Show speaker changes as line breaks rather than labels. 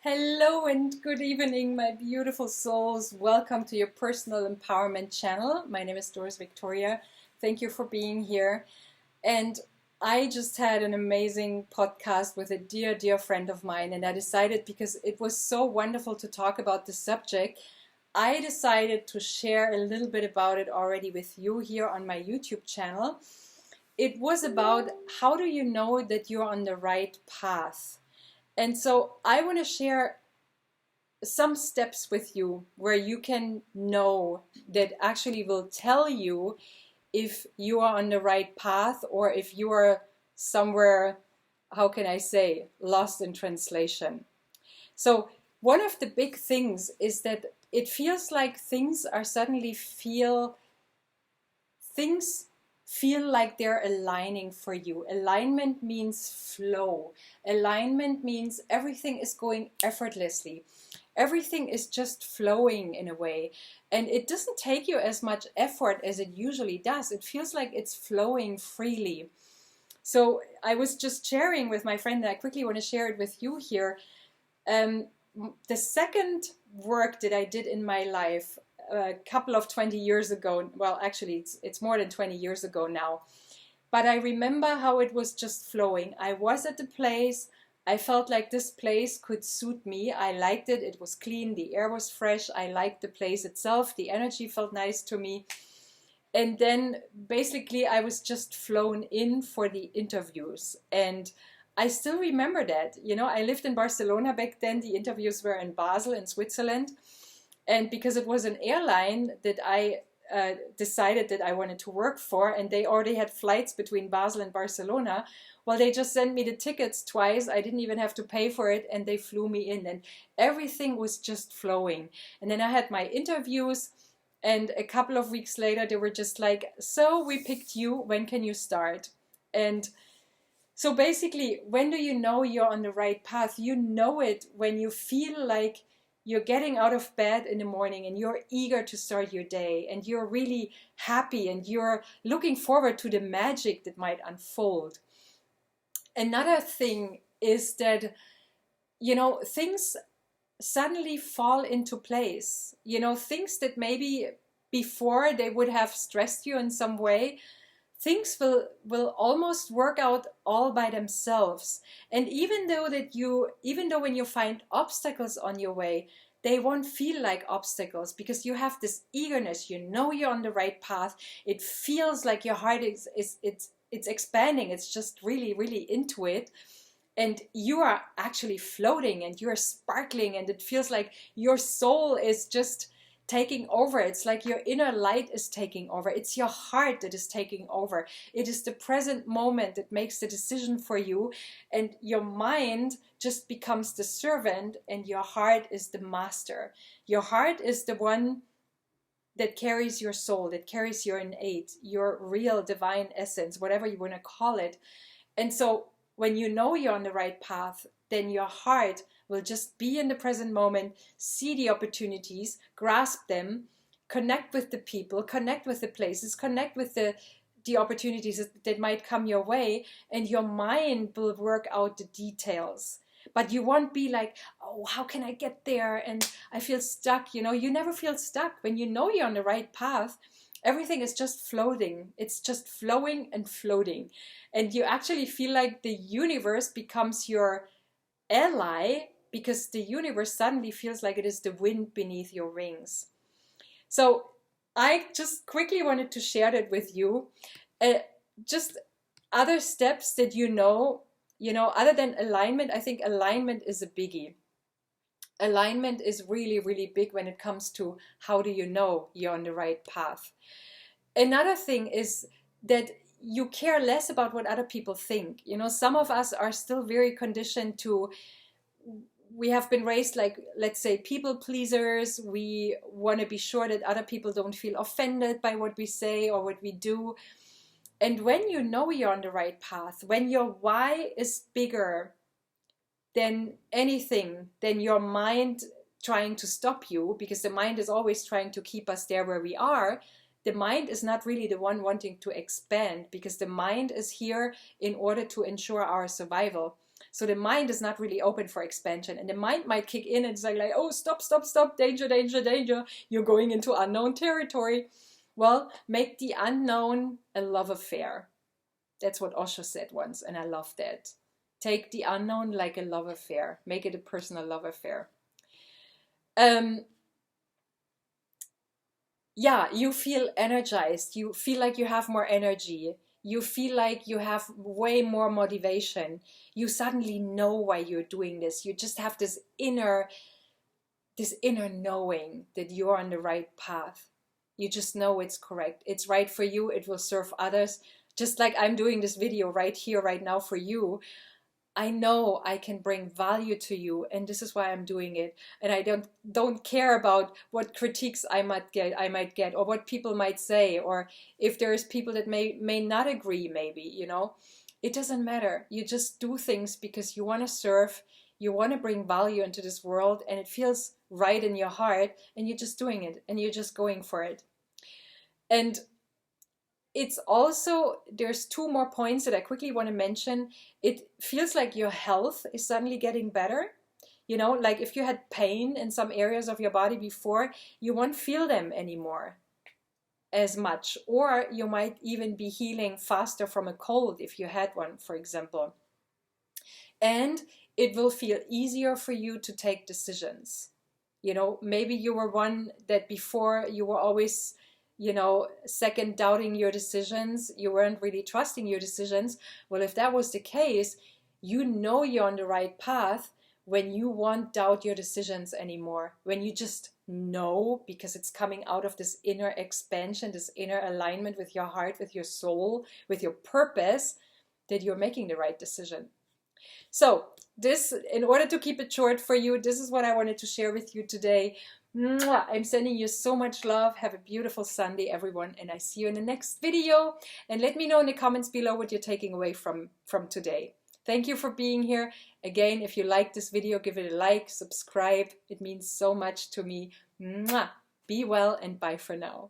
Hello and good evening, my beautiful souls. Welcome to your personal empowerment channel. My name is Doris Victoria. Thank you for being here. And I just had an amazing podcast with a dear, dear friend of mine. And I decided, because it was so wonderful to talk about the subject, I decided to share a little bit about it already with you here on my YouTube channel. It was about how do you know that you're on the right path? And so I want to share some steps with you where you can know that actually will tell you if you are on the right path or if you are somewhere, how can I say, lost in translation. So one of the big things is that it feels like things feel like they're aligning for you. Alignment means flow. Alignment means everything is going effortlessly. Everything is just flowing in a way. And it doesn't take you as much effort as it usually does. It feels like it's flowing freely. So I was just sharing with my friend, and I quickly want to share it with you here. The second work that I did in my life a couple of 20 years ago, well, actually, it's more than 20 years ago now. But I remember how it was just flowing. I was at the place. I felt like this place could suit me. I liked it. It was clean. The air was fresh. I liked the place itself. The energy felt nice to me. And then basically I was just flown in for the interviews. And I still remember that. You know, I lived in Barcelona back then. The interviews were in Basel in Switzerland. And because it was an airline that I decided that I wanted to work for, and they already had flights between Basel and Barcelona, well, they just sent me the tickets twice. I didn't even have to pay for it, and they flew me in, and everything was just flowing. And then I had my interviews, and a couple of weeks later, they were just like, so we picked you, when can you start? And so basically, when do you know you're on the right path? You know it when you feel like you're getting out of bed in the morning and you're eager to start your day and you're really happy and you're looking forward to the magic that might unfold. Another thing is that, you know, things suddenly fall into place. You know, things that maybe before they would have stressed you in some way, things will almost work out all by themselves. And even though when you find obstacles on your way, they won't feel like obstacles because you have this eagerness. You know you're on the right path. It feels like your heart is it's expanding. It's just really, really into it. And you are actually floating and you're sparkling, and it feels like your soul is just taking over. It's like your inner light is taking over. It's your heart that is taking over. It is the present moment that makes the decision for you, and your mind just becomes the servant and your heart is the master. Your heart is the one that carries your soul, that carries your innate, your real divine essence, whatever you want to call it. And so when you know you're on the right path, then your heart will just be in the present moment, see the opportunities, grasp them, connect with the people, connect with the places, connect with the opportunities that might come your way, and your mind will work out the details. But you won't be like, oh, how can I get there? And I feel stuck. You know, you never feel stuck. When you know you're on the right path, everything is just floating. It's just flowing and floating. And you actually feel like the universe becomes your ally, because the universe suddenly feels like it is the wind beneath your wings. So I just quickly wanted to share that with you. Just other steps that other than alignment. I think alignment is a biggie. Alignment is really, really big when it comes to how do you know you're on the right path. Another thing is that you care less about what other people think. You know, some of us are still very conditioned to, we have been raised like, let's say, people pleasers. We want to be sure that other people don't feel offended by what we say or what we do. And when you know you're on the right path, when your why is bigger than anything, than your mind trying to stop you, because the mind is always trying to keep us there where we are, the mind is not really the one wanting to expand, because the mind is here in order to ensure our survival. So the mind is not really open for expansion, and the mind might kick in and say like, oh, stop, stop, stop, danger, danger, danger, you're going into unknown territory. Well, make the unknown a love affair. That's what Osho said once, and I love that. Take the unknown like a love affair. Make it a personal love affair. Yeah, you feel energized. You feel like you have more energy. You feel like you have way more motivation. You suddenly know why you're doing this. You just have this inner knowing that you're on the right path. You just know it's correct. It's right for you. It will serve others. Just like I'm doing this video right here, right now for you. I know I can bring value to you, and this is why I'm doing it. And I don't care about what critiques I might get, or what people might say, or if there's people that may not agree, maybe, you know. It doesn't matter. You just do things because you want to serve, you want to bring value into this world, and it feels right in your heart, and you're just doing it, and you're just going for it. And it's also, there's two more points that I quickly want to mention. It feels like your health is suddenly getting better. You know, like if you had pain in some areas of your body before, you won't feel them anymore as much. Or you might even be healing faster from a cold if you had one, for example. And it will feel easier for you to take decisions. You know, maybe you were one that before you were always, you know, second doubting your decisions. You weren't really trusting your decisions. Well, if that was the case, you know you're on the right path when you won't doubt your decisions anymore. When you just know, because it's coming out of this inner expansion, this inner alignment with your heart, with your soul, with your purpose, that you're making the right decision. So this, in order to keep it short for you, this is what I wanted to share with you today. I'm sending you so much love. Have a beautiful Sunday, everyone, and I see you in the next video. And let me know in the comments below what you're taking away from today. Thank you for being here. Again, if you like this video, give it a like, subscribe. It means so much to me. Be well, and bye for now.